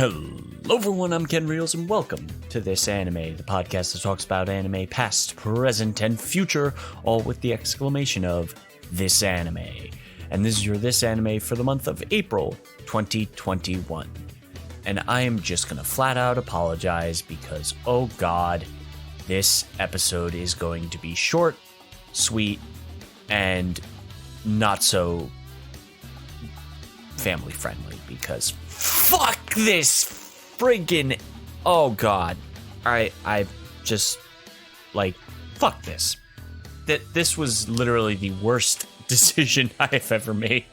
Hello everyone, I'm Ken Reels and welcome to This Anime, the podcast that talks about anime past, present, and future, all with the exclamation of This Anime. And this is your This Anime for the month of April 2021. And I am just gonna flat out apologize because, oh god, this episode is going to be short, sweet, and not so family friendly because fuck this friggin' oh god. I just like fuck this. This was literally the worst decision I have ever made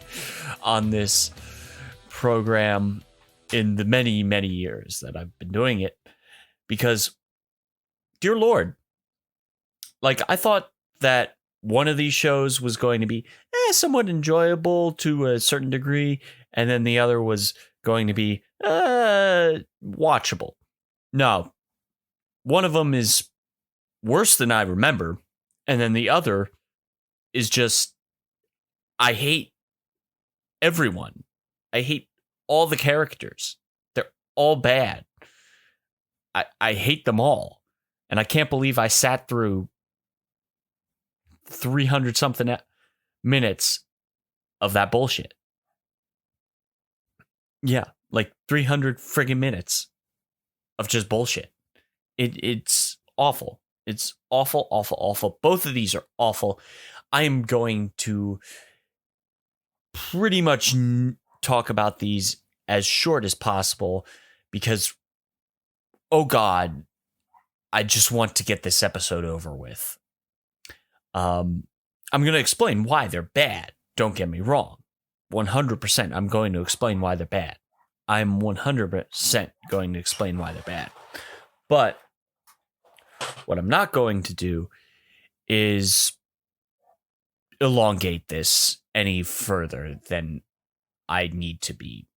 on this program in the many years that I've been doing it, because dear lord, like I thought that one of these shows was going to be somewhat enjoyable to a certain degree, and then the other was going to be watchable. No, one of them is worse than I remember, and then the other is just, I hate everyone. I hate all the characters. They're all bad. I hate them all, and I can't believe I sat through 300 something minutes of that bullshit. Yeah, like 300 friggin' minutes of just bullshit. It's awful. It's awful. Both of these are awful. I am going to pretty much talk about these as short as possible because, oh god, I just want to get this episode over with. I'm going to explain why they're bad. Don't get me wrong. 100% I'm going to explain why they're bad. I'm 100% going to explain why they're bad. But what I'm not going to do is elongate this any further than I need to be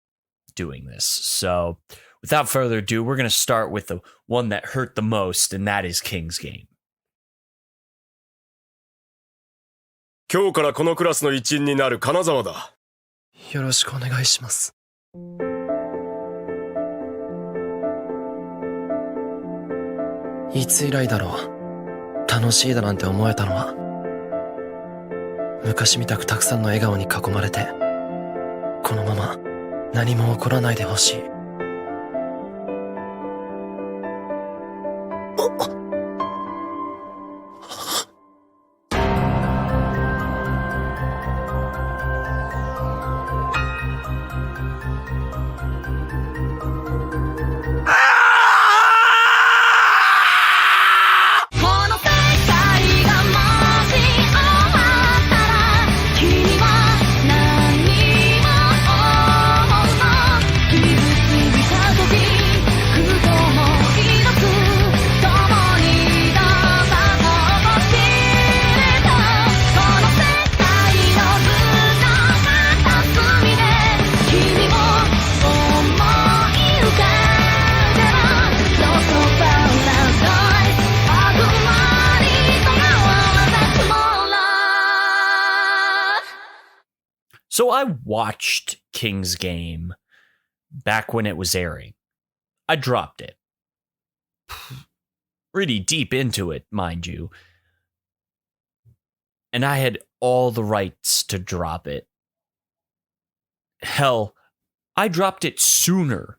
doing this. So without further ado, we're going to start with the one that hurt the most, and that is King's Game. 今日からこのクラスの一員になる金沢だ。よろしくお願いします。いつ以来だろう。楽しいだなんて思えたのは。昔みたくたくさんの笑顔に囲まれて、このまま何も起こらないでほしい。So I watched King's Game back when it was airing. I dropped it. Pretty deep into it, mind you. And I had all the rights to drop it. Hell, I dropped it sooner.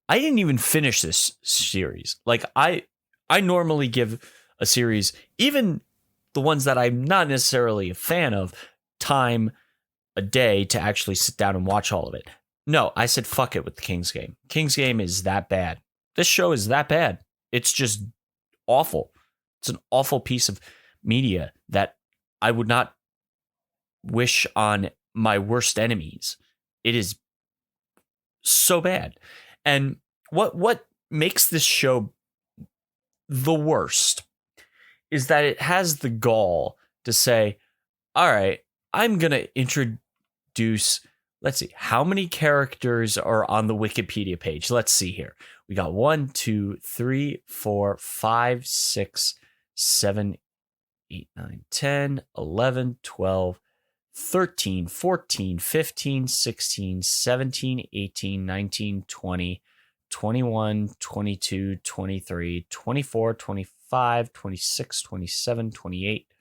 I didn't even finish this series. Like, I normally give a series, even the ones that I'm not necessarily a fan of, time a day to actually sit down and watch all of it. No, I said fuck it with the King's Game. King's Game is that bad. This show is that bad. It's just awful. It's an awful piece of media that I would not wish on my worst enemies. It is so bad. And what makes this show the worst is that it has the gall to say, all right, I'm going to introduce, let's see, how many characters are on the Wikipedia page? Let's see here. We got 1, 2, 3, 4, 5, 6, 7, 8, 9, 10, 11, 12, 13, 14, 15, 16, 17, 18, 19, 20, 21, 22, 23, 24, 25, 26, 27, 28,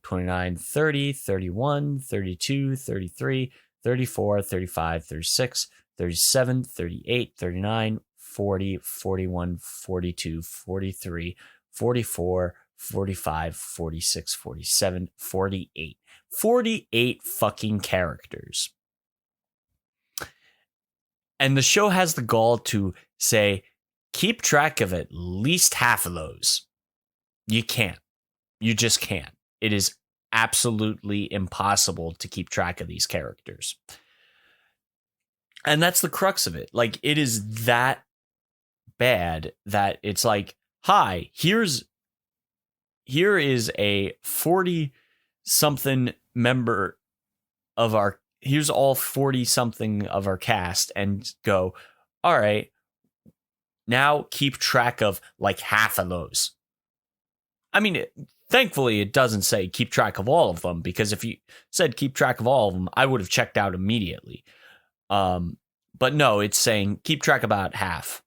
29, 30, 31, 32, 33, 34, 35, 36, 37, 38, 39, 40, 41, 42, 43, 44, 45, 46, 47, 48. 48 fucking characters. And the show has the gall to say, keep track of at least half of those. You can't. You just can't. It is absolutely impossible to keep track of these characters. And that's the crux of it. Like, it is that bad that it's like, hi, here is a 40-something member of our, here's all 40-something of our cast, and go, all right, now keep track of like half of those. I mean, thankfully, it doesn't say keep track of all of them, because if you said keep track of all of them, I would have checked out immediately. But no, it's saying keep track about half.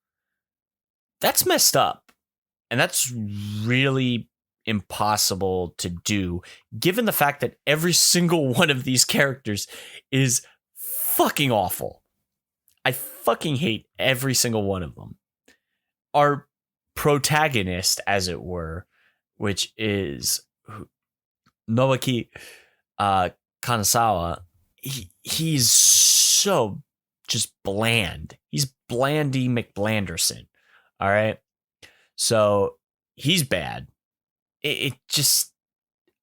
That's messed up. And that's really impossible to do, given the fact that every single one of these characters is fucking awful. I fucking hate every single one of them. Our protagonist, as it were, which is Noaki Kanazawa, he's so just bland. He's Blandy McBlanderson. All right. So he's bad. It just,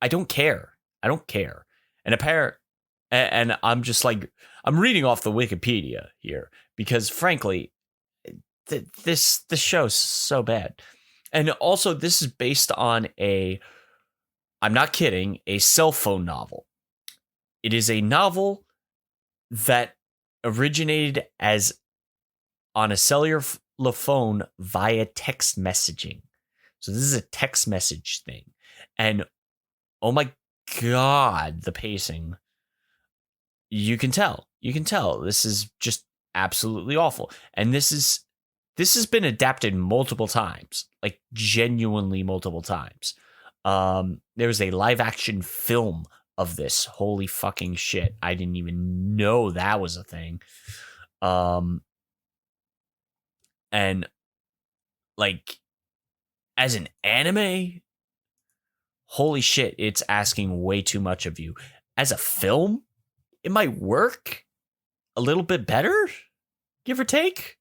I don't care. I don't care. And I'm just like, I'm reading off the Wikipedia here because frankly, this show's so bad. And also this is based on I'm not kidding, a cell phone novel. It is a novel that originated as on a cellular phone via text messaging. So this is a text message thing. And oh my God, the pacing. You can tell. This is just absolutely awful. And this has been adapted multiple times, like genuinely multiple times. There was a live action film of this. Holy fucking shit. I didn't even know that was a thing. And like, as an anime, holy shit, it's asking way too much of you. As a film, it might work a little bit better, give or take.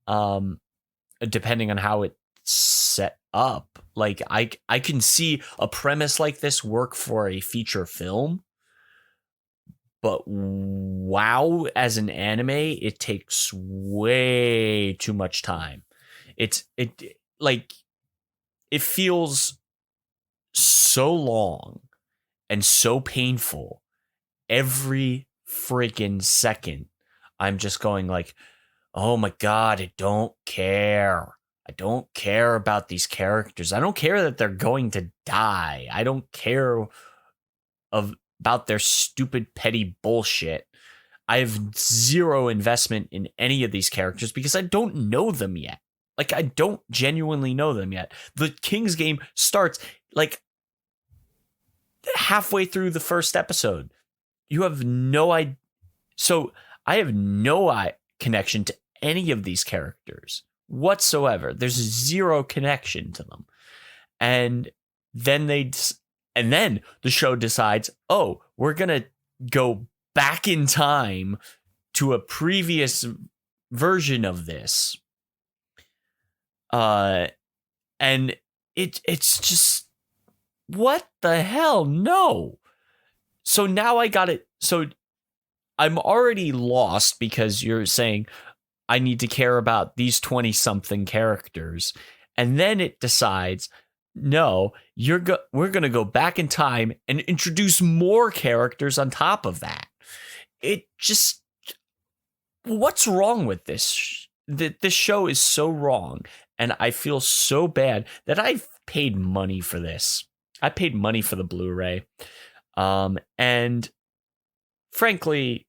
Depending on how it's set up. Like, I can see a premise like this work for a feature film. But wow, as an anime, it takes way too much time. It feels so long and so painful every freaking second. I'm just going like, oh my God, I don't care. I don't care about these characters. I don't care that they're going to die. I don't care about their stupid, petty bullshit. I have zero investment in any of these characters because I don't know them yet. Like, I don't genuinely know them yet. The King's Game starts like halfway through the first episode. You have no idea. So I have no connection to any of these characters whatsoever. There's zero connection to them. And then the show decides, oh, we're going to go back in time to a previous version of this. And it's just, what the hell? No. So now I got it. So I'm already lost because you're saying I need to care about these 20-something characters. And then it decides, no, we're going to go back in time and introduce more characters on top of that. It just, what's wrong with this? This show is so wrong. And I feel so bad that I've paid money for this. I paid money for the Blu-ray. And frankly,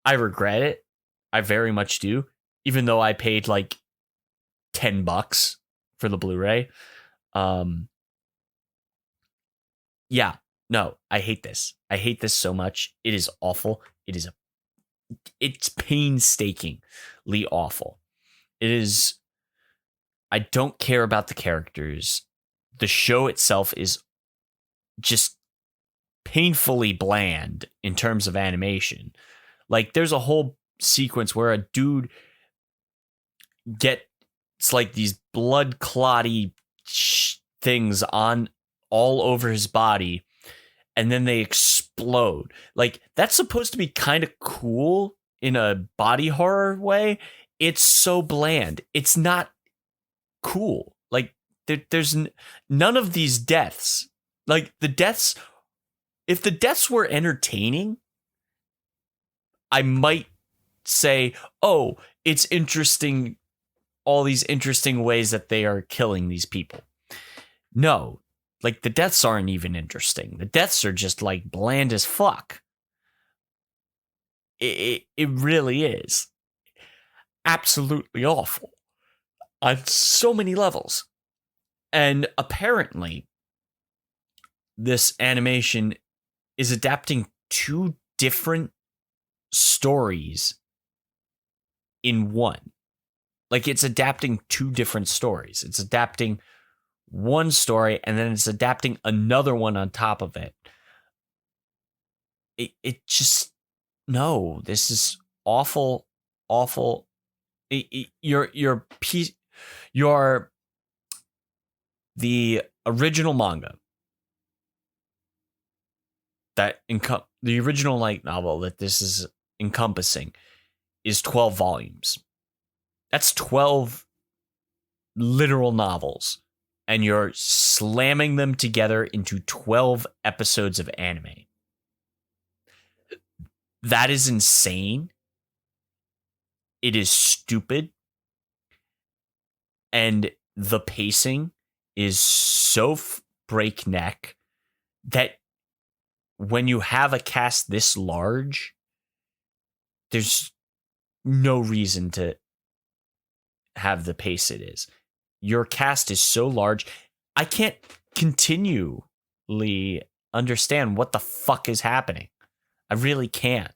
I regret it. I very much do, even though I paid like $10 for the Blu-ray. Yeah, no, I hate this. I hate this so much. It is awful. It's painstakingly awful. It is. I don't care about the characters. The show itself is just painfully bland in terms of animation. Like, there's a whole sequence where a dude gets like these blood clotty things on all over his body, and then they explode. Like, that's supposed to be kind of cool in a body horror way. It's so bland. It's not cool. Like, there's none of these deaths. Like, the deaths, if the deaths were entertaining, I might say, oh, it's interesting, all these interesting ways that they are killing these people. No, like, the deaths aren't even interesting. The deaths are just like bland as fuck. It really is absolutely awful on so many levels. And apparently, this animation is adapting 2 different stories in one. Like, it's adapting 2 different stories. It's adapting one story, and then it's adapting another one on top of it. It just, no, this is awful, awful. Your piece, the original manga that the original light novel that this is encompassing is 12 volumes. That's 12 literal novels, and you're slamming them together into 12 episodes of anime. That is insane. It is stupid. And the pacing is so breakneck that when you have a cast this large, there's no reason to have the pace it is. Your cast is so large, I can't continually understand what the fuck is happening. I really can't.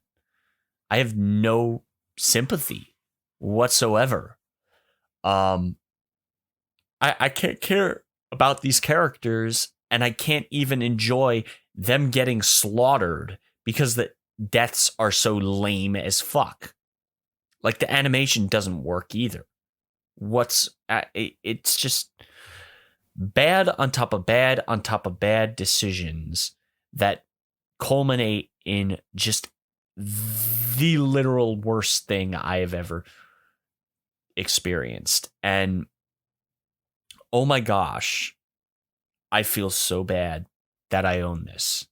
I have no sympathy whatsoever. I can't care about these characters, and I can't even enjoy them getting slaughtered because the deaths are so lame as fuck. Like, the animation doesn't work either. It's just bad on top of bad on top of bad decisions that culminate in just the literal worst thing I have ever experienced. And oh my gosh, I feel so bad that I own this.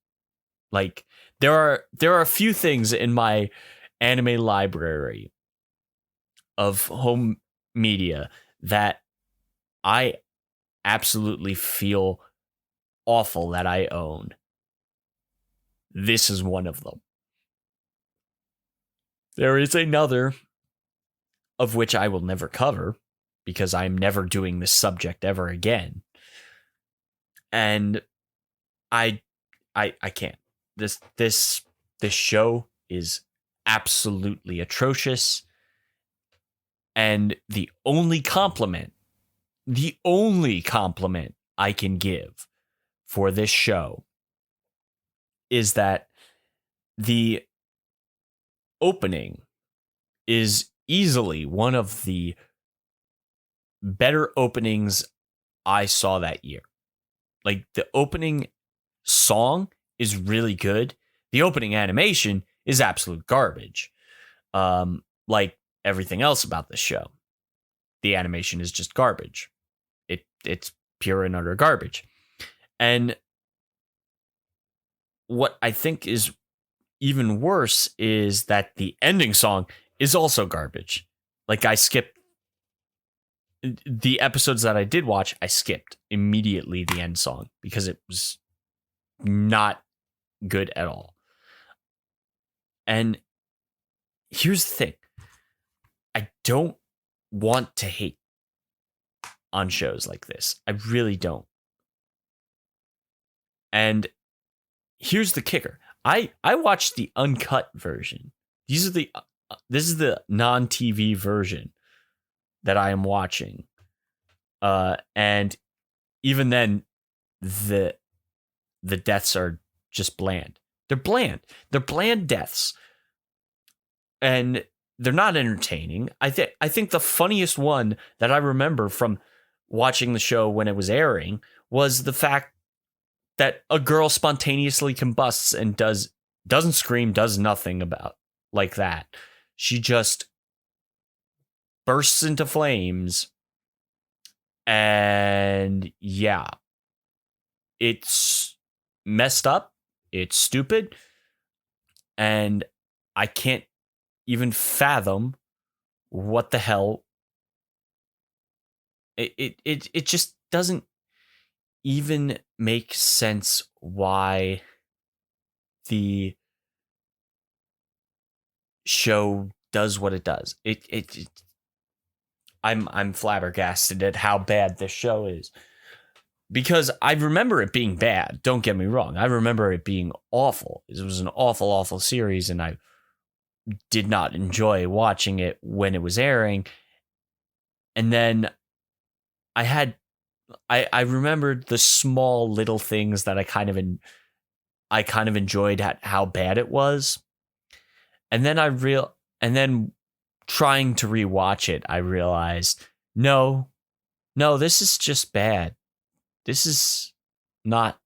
Like, there are a few things in my anime library of home media that I absolutely feel awful that I own. This is one of them. There is another, of which I will never cover because I'm never doing this subject ever again. And I can't. This show is absolutely atrocious. And the only compliment I can give for this show is that the opening is easily one of the better openings I saw that year. Like, the opening song is really good. The opening animation is absolute garbage. Like everything else about this show, the animation is just garbage. It's pure and utter garbage. And what I think is even worse is that the ending song is also garbage. Like, I skipped the episodes that I did watch. I skipped immediately the end song because it was not good at all. And here's the thing. I don't want to hate on shows like this. I really don't. And here's the kicker. I watched the uncut version. This is the non-TV version that I am watching. And even then, the deaths are just bland. They're bland. They're bland deaths. And they're not entertaining. I think the funniest one that I remember from watching the show when it was airing was the fact that a girl spontaneously combusts and doesn't scream, does nothing about like that. She just bursts into flames. And yeah, it's messed up. It's stupid. And I can't even fathom what the hell. It just doesn't even make sense why the show does what it does. I'm flabbergasted at how bad this show is, because I remember it being bad. Don't get me wrong. I remember it being awful. It was an awful, awful series, and I did not enjoy watching it when it was airing. And then I remembered the small little things that I kind of enjoyed at how bad it was. And then and then trying to rewatch it, I realized, no, this is just bad. This is not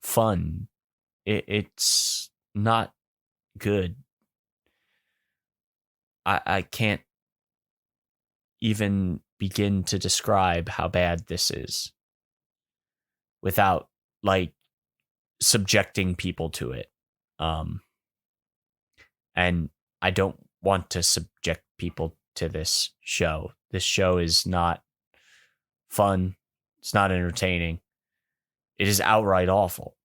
fun. It's not good. I can't even begin to describe how bad this is without like subjecting people to it. And I don't want to subject people to this show. This show is not fun. It's not entertaining. It is outright awful.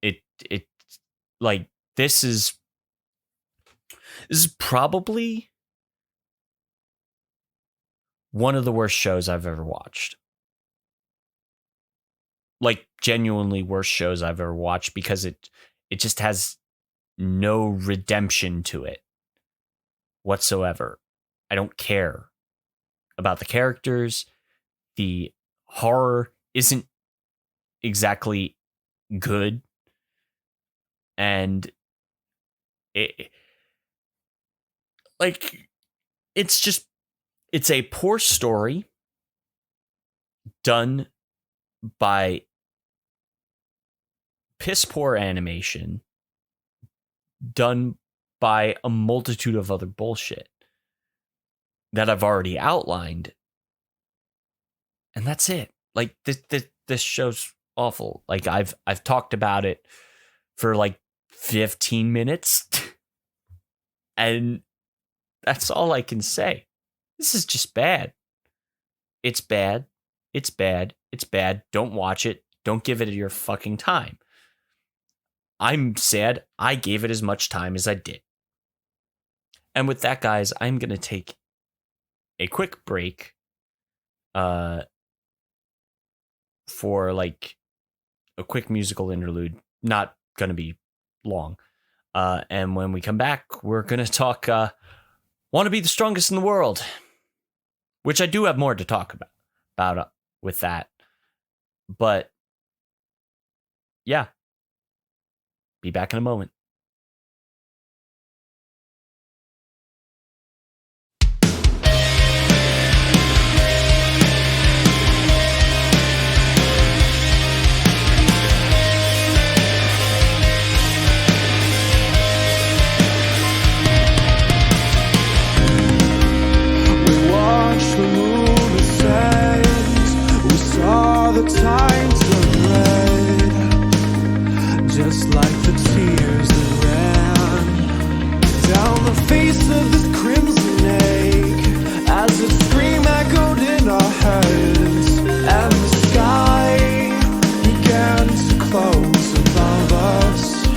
It like this is probably one of the worst shows I've ever watched. Like genuinely worst shows I've ever watched, because it just has no redemption to it whatsoever. I don't care about the characters. The horror isn't exactly good. And it's a poor story done by piss poor animation done by a multitude of other bullshit that I've already outlined. And that's it. Like this show's awful. Like I've talked about it for like 15 minutes and that's all I can say. This is just bad. It's bad. It's bad. It's bad. Don't watch it. Don't give it your fucking time. I'm sad I gave it as much time as I did. And with that, guys, I'm going to take a quick break for like a quick musical interlude. Not going to be long. And when we come back, we're going to talk Want to Be the Strongest in the World, which I do have more to talk about with that. But yeah. Be back in a moment. We watched the moon ascend. We saw the tides turn red, just like the tears that ran down the face of this crimson ache, as a scream echoed in our heads, and the sky began to close above us.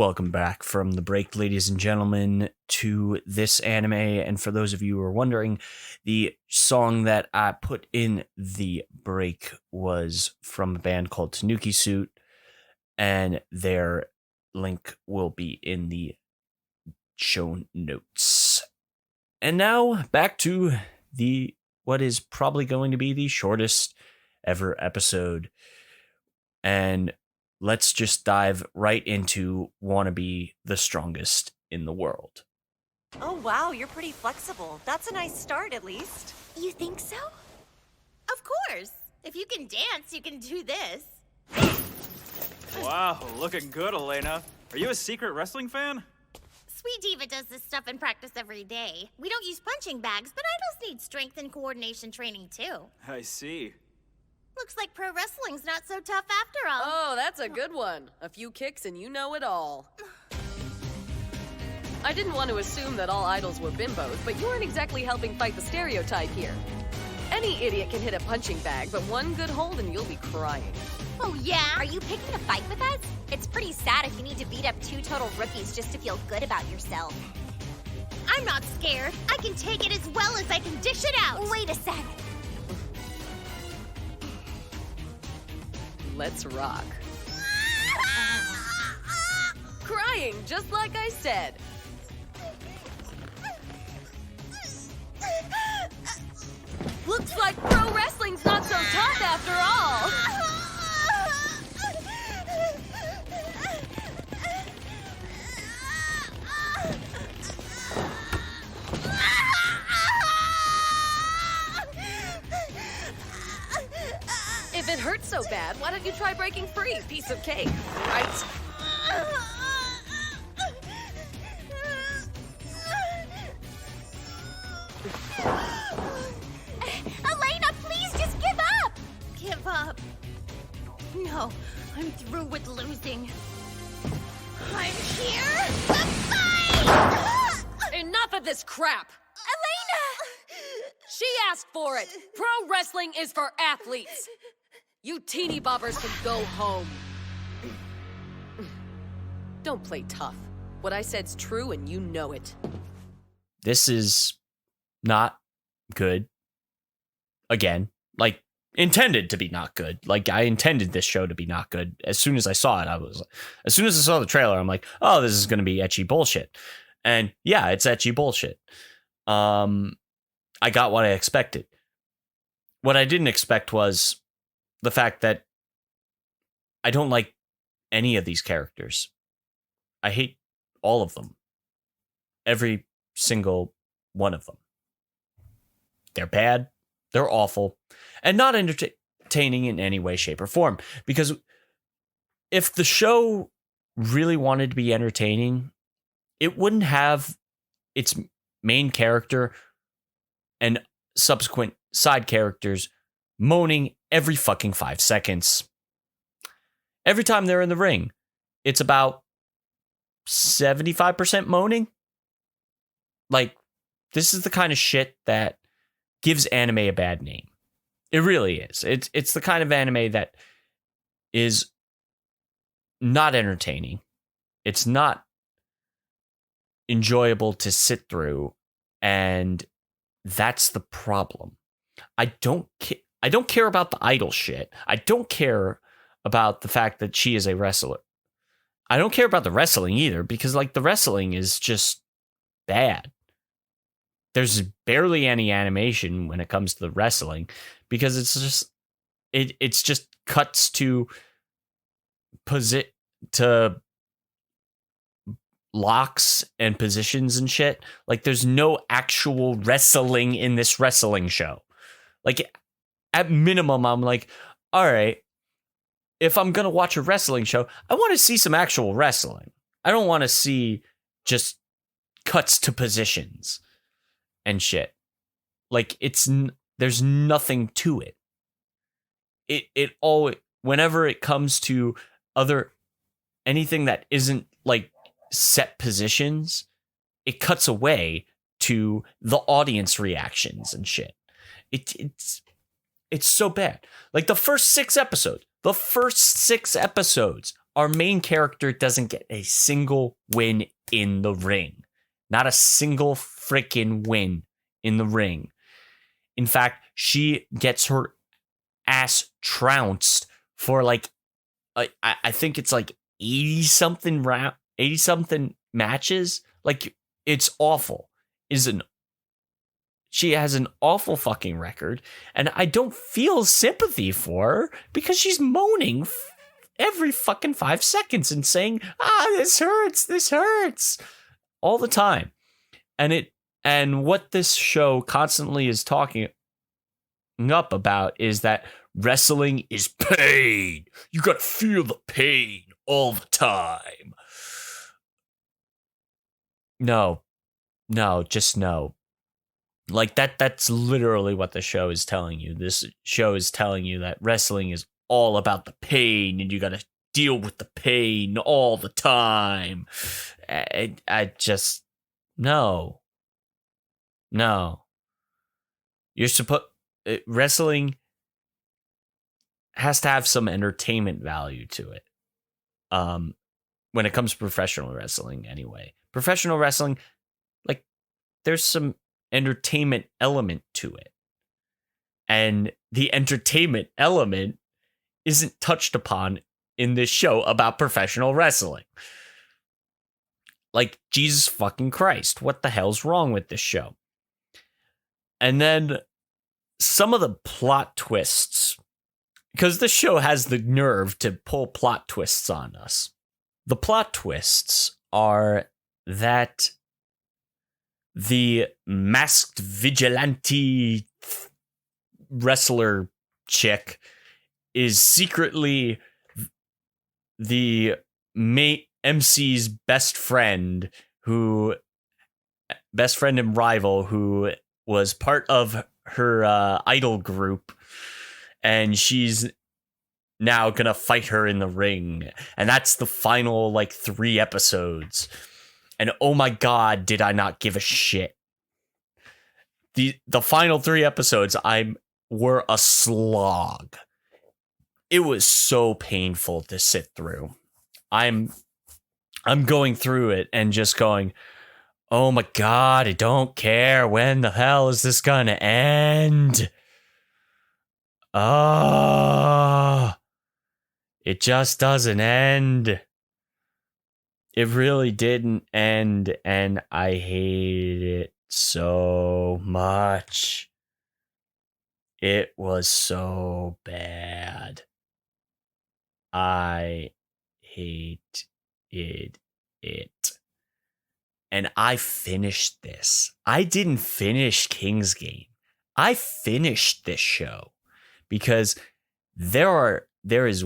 Welcome back from the break, ladies and gentlemen, to this anime. And for those of you who are wondering, the song that I put in the break was from a band called Tanuki Suit, and their link will be in the show notes. And now back to what is probably going to be the shortest ever episode. And let's just dive right into Wanna Be the Strongest in the World. Oh wow, you're pretty flexible. That's a nice start, at least. You think so? Of course. If you can dance, you can do this. Wow, looking good, Elena. Are you a secret wrestling fan? Sweet Diva does this stuff in practice every day. We don't use punching bags, but idols need strength and coordination training too. I see. Looks like pro wrestling's not so tough after all. Oh, that's a good one. A few kicks and you know it all. I didn't want to assume that all idols were bimbos, but you weren't exactly helping fight the stereotype here. Any idiot can hit a punching bag, but one good hold and you'll be crying. Oh yeah? Are you picking a fight with us? It's pretty sad if you need to beat up 2 total rookies just to feel good about yourself. I'm not scared. I can take it as well as I can dish it out. Wait a sec. Let's rock. Crying, just like I said. Looks like pro wrestling's not so tough after all. If it hurts so bad, why don't you try breaking free? Piece of cake, right? Elena, please just give up! Give up? No, I'm through with losing. I'm here to fight! Enough of this crap! Elena! She asked for it. Pro wrestling is for athletes. You teeny bobbers can go home. Don't play tough. What I said's true and you know it. This is not good. Again, like, intended to be not good. Like, I intended this show to be not good. As soon as I saw it, as soon as I saw the trailer, I'm like, oh, this is going to be ecchi bullshit. And yeah, it's ecchi bullshit. I got what I expected. What I didn't expect was the fact that I don't like any of these characters. I hate all of them. Every single one of them. They're bad, they're awful, and not entertaining in any way, shape, or form. Because if the show really wanted to be entertaining, it wouldn't have its main character and subsequent side characters moaning every fucking 5 seconds. Every time they're in the ring, it's about 75% moaning. Like, this is the kind of shit that gives anime a bad name. It really is. It's the kind of anime that is not entertaining. It's not enjoyable to sit through, and that's the problem. I don't care about the idol shit. I don't care about the fact that she is a wrestler. I don't care about the wrestling either, because like the wrestling is just bad. There's barely any animation when it comes to the wrestling, because it's just cuts to locks and positions and shit. Like, there's no actual wrestling in this wrestling show. Like, at minimum, I'm like, all right, if I'm going to watch a wrestling show, I want to see some actual wrestling. I don't want to see just cuts to positions and shit. Like, there's nothing to it. It always, whenever it comes to anything that isn't like set positions, it cuts away to the audience reactions and shit. It's so bad. Like, the first six episodes our main character doesn't get a single win in the ring. Not a single freaking win in the ring. In fact, she gets her ass trounced for like, I think it's like 80 something matches. Like, it's awful. She has an awful fucking record, and I don't feel sympathy for her because she's moaning every fucking 5 seconds and saying, this hurts all the time. And what this show constantly is talking up about is that wrestling is pain. You gotta feel the pain all the time. No, just no. Like that's literally what the show is telling you. This show is telling you that wrestling is all about the pain and you got to deal with the pain all the time. I just no. You're supposed wrestling has to have some entertainment value to it. When it comes to professional wrestling anyway. Professional wrestling, like, there's some entertainment element to it. And the entertainment element isn't touched upon in this show about professional wrestling. Like, Jesus fucking Christ, what the hell's wrong with this show? And then some of the plot twists, because this show has the nerve to pull plot twists on us. The plot twists are that the masked vigilante wrestler chick is secretly the MC's best friend and rival who was part of her idol group, and she's now gonna fight her in the ring. And that's the final, like, 3 episodes. And oh my god, did I not give a shit. The final 3 episodes were a slog. It was so painful to sit through. I'm going through it and just going, oh my god, I don't care. When the hell is this gonna end? It just doesn't end. It really didn't end, and I hate it so much. It was so bad. I hated it. And I finished this. I didn't finish King's Game. I finished this show because there is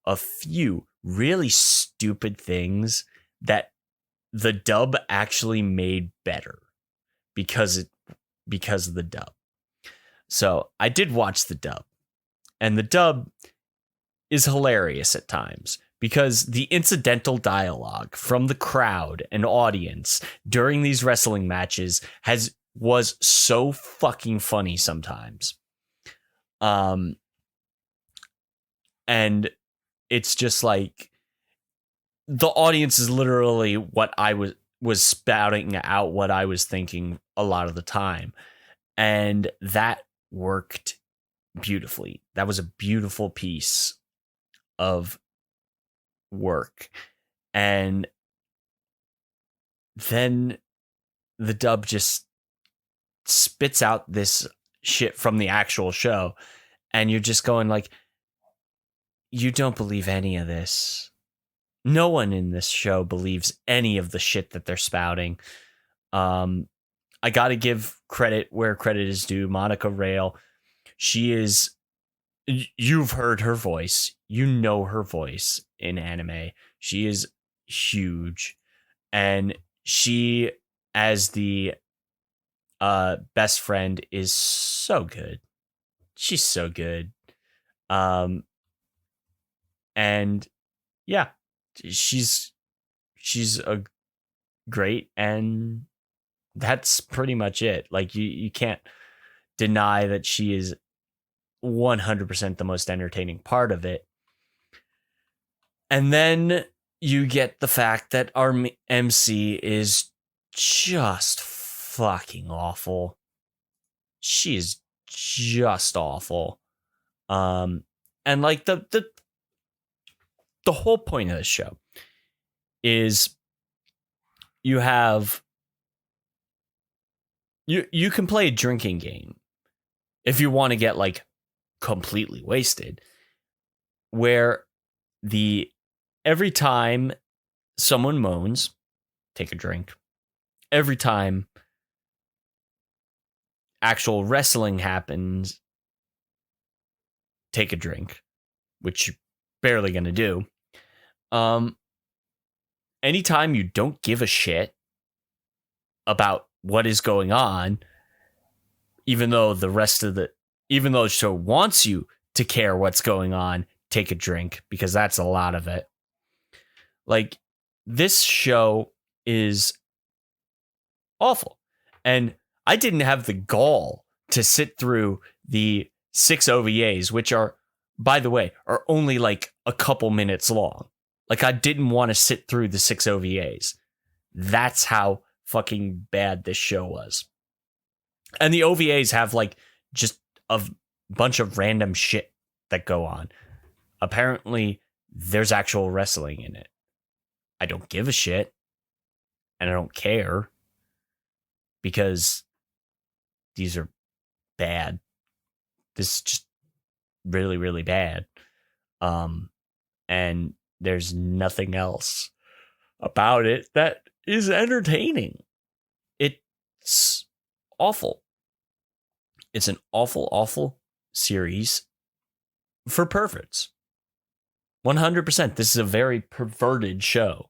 a few really stupid things that the dub actually made better because of the dub. So I did watch the dub, and the dub is hilarious at times because the incidental dialogue from the crowd and audience during these wrestling matches was so fucking funny sometimes. And it's just like the audience is literally what I was spouting out what I was thinking a lot of the time. And that worked beautifully. That was a beautiful piece of work. And then the dub just spits out this shit from the actual show, and you're just going like, you don't believe any of this. No one in this show believes any of the shit that they're spouting. I got to give credit where credit is due. Monica Rail, you've heard her voice. You know her voice in anime. She is huge. And she, as the best friend, is so good. She's so good. And yeah, she's a great, and that's pretty much it. Like, you can't deny that she is 100% the most entertaining part of it. And then you get the fact that our MC is just fucking awful. She is just awful. And like the whole point of this show is you can play a drinking game if you want to get like completely wasted, where every time someone moans, take a drink. Every time actual wrestling happens, take a drink, which you're barely going to do. Anytime you don't give a shit about what is going on, even though the show wants you to care what's going on, take a drink, because that's a lot of it. Like, this show is awful. And I didn't have the gall to sit through the 6 OVAs, which are, by the way, are only like a couple minutes long. Like, I didn't want to sit through the 6 OVAs. That's how fucking bad this show was. And the OVAs have like just a bunch of random shit that go on. Apparently, there's actual wrestling in it. I don't give a shit. And I don't care. Because these are bad. This is just really, really bad. And there's nothing else about it that is entertaining. It's awful. It's an awful, awful series for perverts. 100%. This is a very perverted show.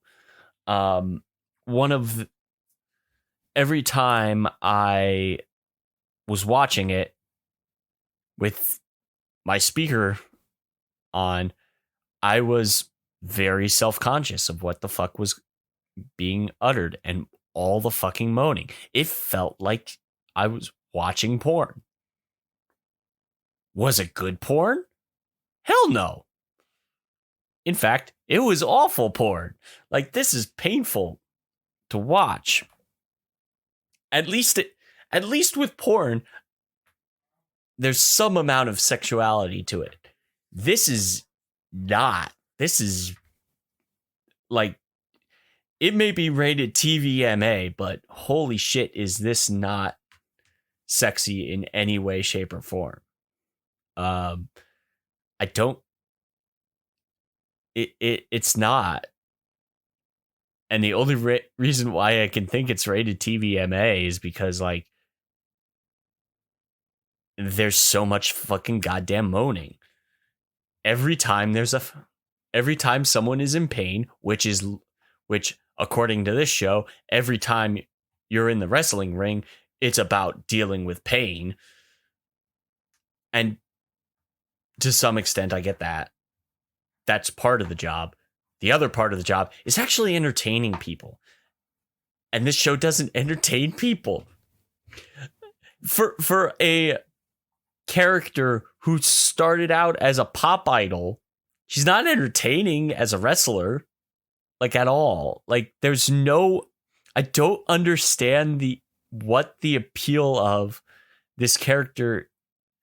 Every time I was watching it with my speaker on, I was very self-conscious of what the fuck was being uttered and all the fucking moaning. It felt like I was watching porn. Was it good porn? Hell no. In fact, it was awful porn. Like, this is painful to watch. At least with porn, there's some amount of sexuality to it. This is not. This is like, it may be rated TVMA, but holy shit, is this not sexy in any way, shape, or form? It's not. And the only reason why I can think it's rated TVMA is because, like, there's so much fucking goddamn moaning. Every time someone is in pain, which according to this show, every time you're in the wrestling ring, it's about dealing with pain. And to some extent, I get that. That's part of the job. The other part of the job is actually entertaining people. And this show doesn't entertain people. For a character who started out as a pop idol, she's not entertaining as a wrestler, like, at all. Like, I don't understand what the appeal of this character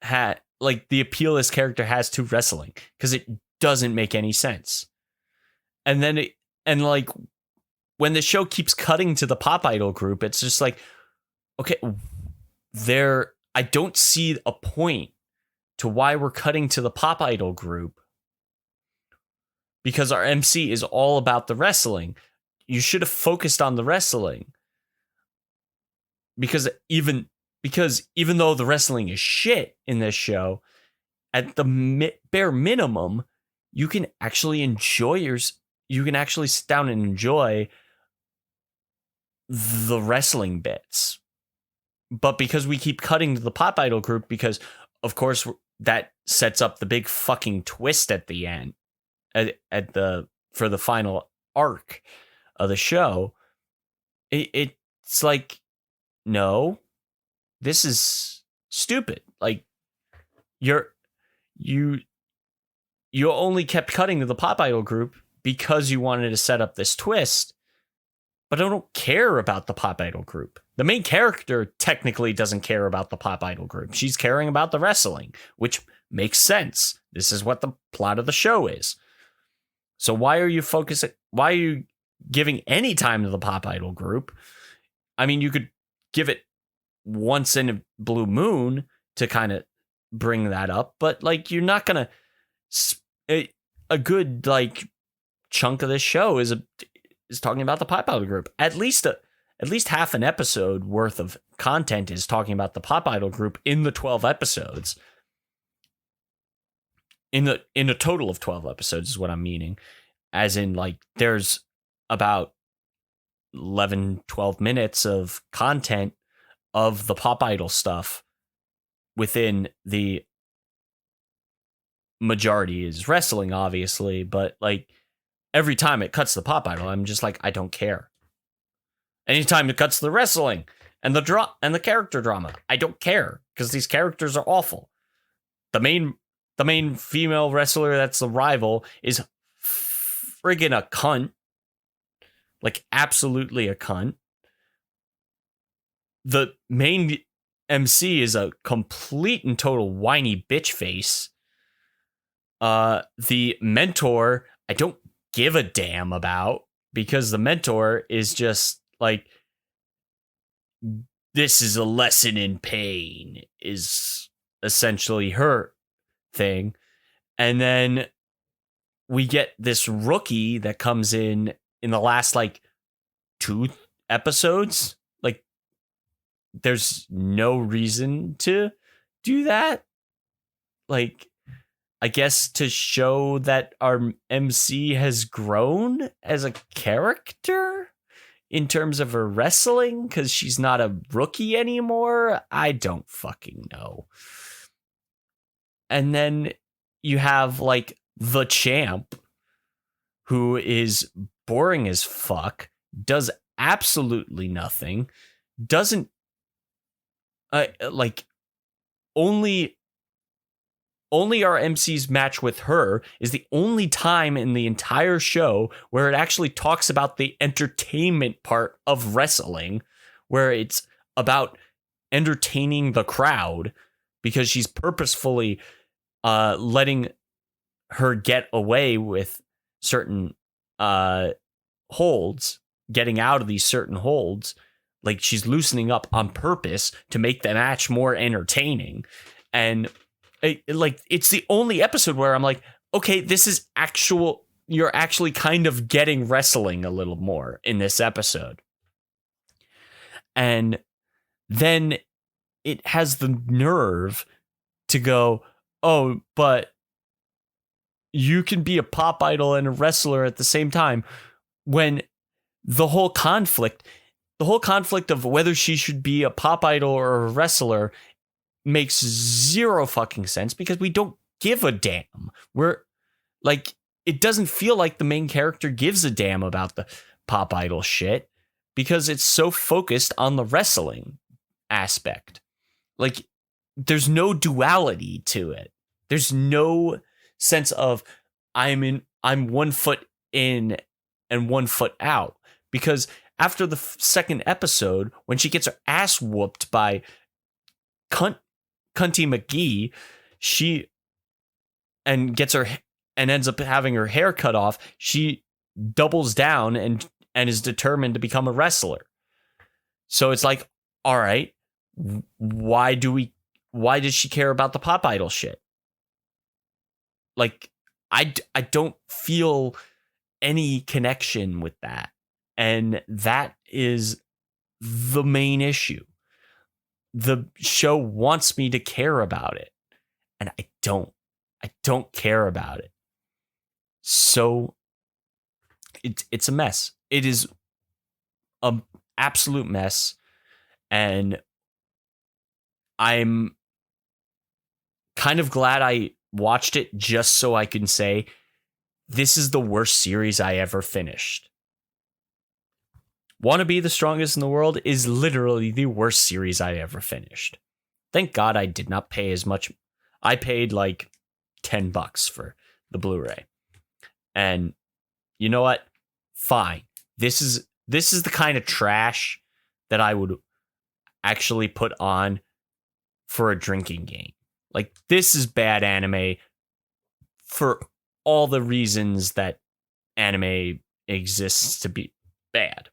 the appeal this character has to wrestling, because it doesn't make any sense. And then when the show keeps cutting to the pop idol group, it's just like, okay, I don't see a point to why we're cutting to the pop idol group, because our MC is all about the wrestling. You should have focused on the wrestling, because even though the wrestling is shit in this show, at the bare minimum, you can actually sit down and enjoy the wrestling bits. But because we keep cutting to the pop idol group, because of course that sets up the big fucking twist at the end, for the final arc of the show, it's like, no, this is stupid. Like, you only kept cutting to the pop idol group because you wanted to set up this twist, but I don't care about the pop idol group. The main character technically doesn't care about the pop idol group. She's caring about the wrestling, which makes sense. This is what the plot of the show is. So why are you giving any time to the pop idol group? I mean, you could give it once in a blue moon to kind of bring that up, but like, you're not gonna a good like chunk of this show is talking about the pop idol group. At least half an episode worth of content is talking about the pop idol group in the 12 episodes. In a total of 12 episodes is what I'm meaning. As in, like, there's about 11, 12 minutes of content of the pop idol stuff within the majority is wrestling, obviously, but like every time it cuts the pop idol, I'm just like, I don't care. Anytime it cuts the wrestling and the character drama, I don't care, because these characters are awful. The main female wrestler that's the rival is friggin' a cunt. Like, absolutely a cunt. The main MC is a complete and total whiny bitch face. The mentor, I don't give a damn about, because the mentor is just like, this is a lesson in pain, is essentially her thing. And then we get this rookie that comes in the last like 2 episodes. Like, there's no reason to do that. Like, I guess to show that our MC has grown as a character in terms of her wrestling, because she's not a rookie anymore. I don't fucking know. And then you have like the champ, who is boring as fuck, does absolutely nothing, doesn't like only our MC's match with her is the only time in the entire show where it actually talks about the entertainment part of wrestling, where it's about entertaining the crowd, because she's purposefully letting her get away with certain holds, getting out of these certain holds. Like, she's loosening up on purpose to make the match more entertaining. And it's the only episode where I'm like, okay, this is you're actually kind of getting wrestling a little more in this episode. And then it has the nerve to go, oh, but you can be a pop idol and a wrestler at the same time, when the whole conflict of whether she should be a pop idol or a wrestler makes zero fucking sense, because we don't give a damn. We're like, it doesn't feel like the main character gives a damn about the pop idol shit, because it's so focused on the wrestling aspect. Like, there's no duality to it. There's no sense of I'm 1 foot in and 1 foot out, because after the second episode, when she gets her ass whooped by Cunty McGee, she ends up having her hair cut off. She doubles down and is determined to become a wrestler. So it's like, all right, why does she care about the pop idol shit? Like, I don't feel any connection with that. And that is the main issue. The show wants me to care about it, and I don't care about it. So it's a mess. It is an absolute mess, and I'm kind of glad I watched it just so I can say this is the worst series I ever finished. Wanna Be the Strongest in the World is literally the worst series I ever finished. Thank God I did not pay as much. I paid like $10 for the Blu-ray. And you know what? Fine. This is the kind of trash that I would actually put on for a drinking game. Like, this is bad anime for all the reasons that anime exists to be bad.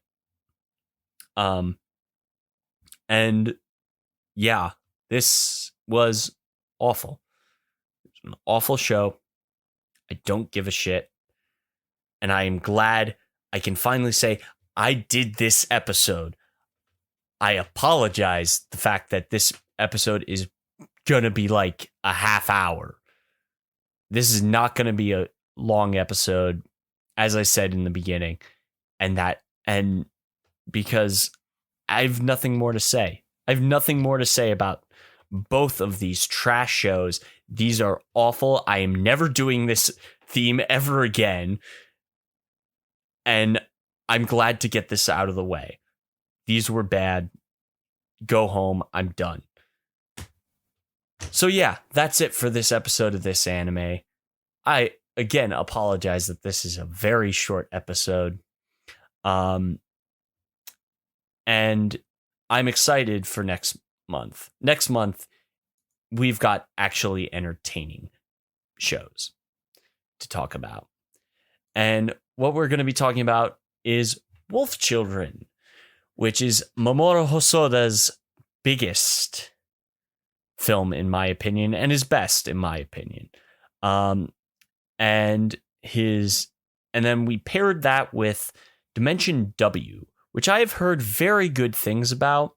And yeah, this was awful. It's an awful show. I don't give a shit. And I am glad I can finally say I did this episode. I apologize the fact that this episode is gonna be like a half hour. This is not gonna be a long episode, as I said in the beginning, and because I have nothing more to say. I have nothing more to say about both of these trash shows. These are awful. I am never doing this theme ever again. And I'm glad to get this out of the way. These were bad. Go home. I'm done. So yeah, that's it for this episode of this anime. I, again, apologize that this is a very short episode. And I'm excited for next month. Next month, we've got actually entertaining shows to talk about. And what we're going to be talking about is Wolf Children, which is Mamoru Hosoda's biggest film, in my opinion, and his best, in my opinion. And then we paired that with Dimension W, which I have heard very good things about,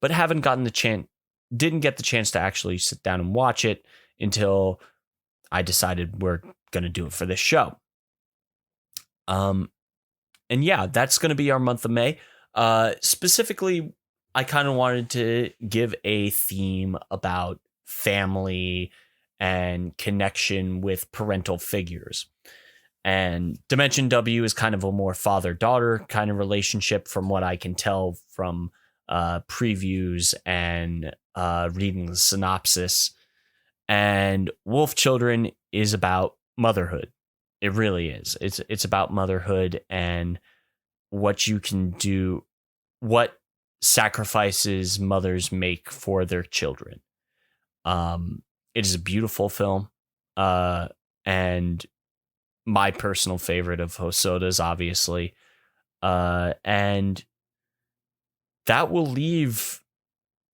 but haven't gotten the chance, didn't get the chance to actually sit down and watch it until I decided we're going to do it for this show. And yeah, that's going to be our month of May. Specifically, I kind of wanted to give a theme about family and connection with parental figures. And Dimension W is kind of a more father-daughter kind of relationship from what I can tell from previews and reading the synopsis. And Wolf Children is about motherhood. It really is. It's about motherhood and what you can do, what sacrifices mothers make for their children. It is a beautiful film, and my personal favorite of Hosoda's, obviously. And that will leave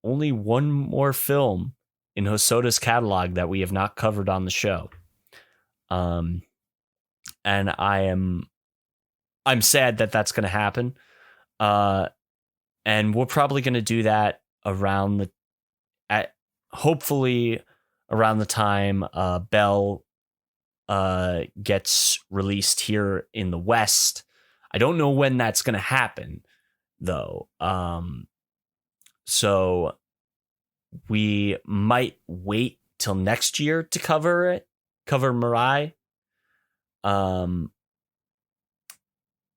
only one more film in Hosoda's catalog that we have not covered on the show. And I'm sad that that's going to happen. And we're probably going to do that hopefully around the time Bell gets released here in the West. I don't know when that's going to happen, though. So we might wait till next year to cover Mirai.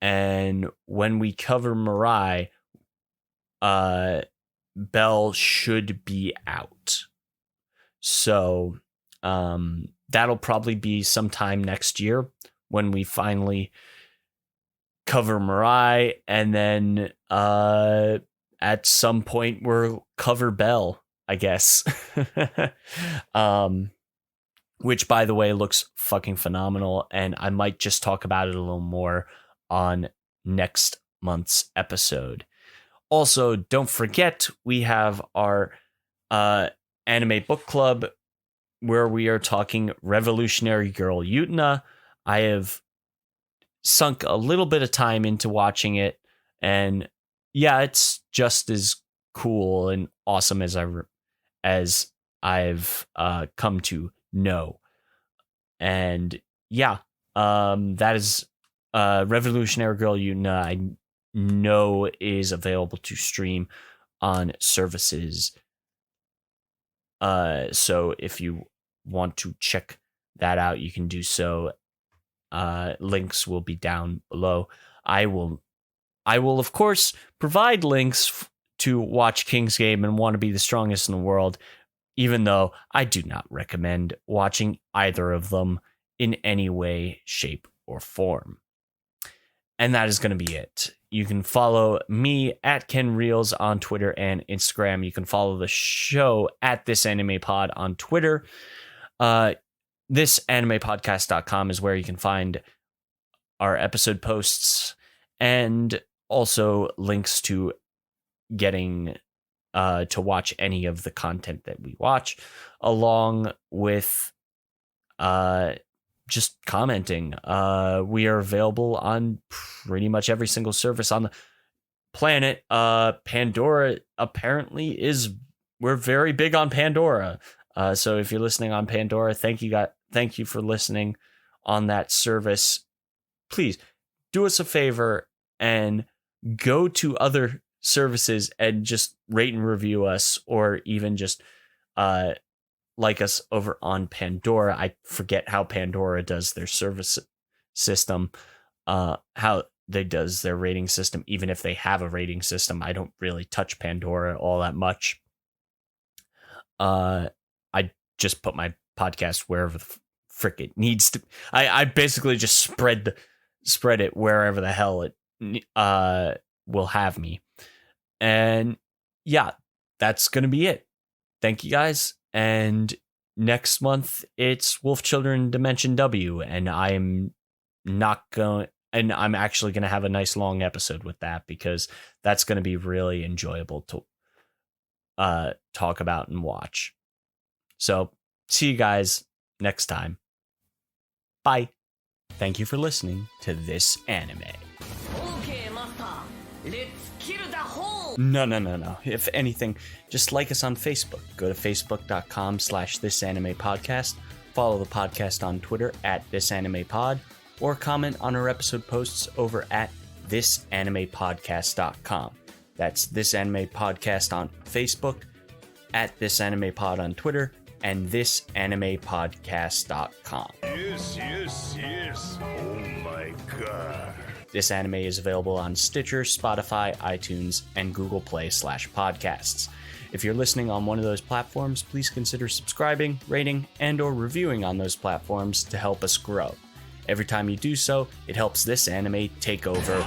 And when we cover Mirai, Bell should be out. So that'll probably be sometime next year when we finally cover Mirai, and then at some point we'll cover Bell, I guess. Which, by the way, looks fucking phenomenal, and I might just talk about it a little more on next month's episode. Also, don't forget, we have our anime book club where we are talking Revolutionary Girl Utena. I have sunk a little bit of time into watching it, and yeah, it's just as cool and awesome as I've come to know. And yeah, that is Revolutionary Girl Utena. I know is available to stream on services. So if you want to check that out, you can do so. Links will be down below. I will of course provide links to watch King's Game and Want to Be the Strongest in the World, even though I do not recommend watching either of them in any way, shape, or form. And that is going to be it. You can follow me at Ken Reels on Twitter and Instagram. You can follow the show at This Anime Pod on Twitter. ThisAnimePodcast.com is where you can find our episode posts and also links to getting to watch any of the content that we watch, along with just commenting. We are available on pretty much every single service on the planet. Pandora apparently we're very big on Pandora. So if you're listening on Pandora, thank you for listening on that service. Please do us a favor and go to other services and just rate and review us, or even just like us over on Pandora. I forget how Pandora does their service system, how they does their rating system. Even if they have a rating system, I don't really touch Pandora all that much. I just put my podcast wherever the frick it needs to. I basically just spread it wherever the hell it will have me. And yeah, that's going to be it. Thank you guys. And next month it's Wolf Children Dimension W, and I'm actually going to have a nice long episode with that, because that's going to be really enjoyable to talk about and watch. So see you guys next time. Bye. Thank you for listening to This Anime. Okay, master. Let's kill the hole. No. If anything, just like us on Facebook. Go to facebook.com/thisanimepodcast. Follow the podcast on Twitter at thisanimepod, or comment on our episode posts over at thisanimepodcast.com. That's This Anime Podcast on Facebook, at thisanimepod on Twitter, and thisanimepodcast.com. Yes. Oh my god. This Anime is available on Stitcher, Spotify, iTunes, and Google Play/podcasts. If you're listening on one of those platforms, please consider subscribing, rating, and or reviewing on those platforms to help us grow. Every time you do so, it helps This Anime take over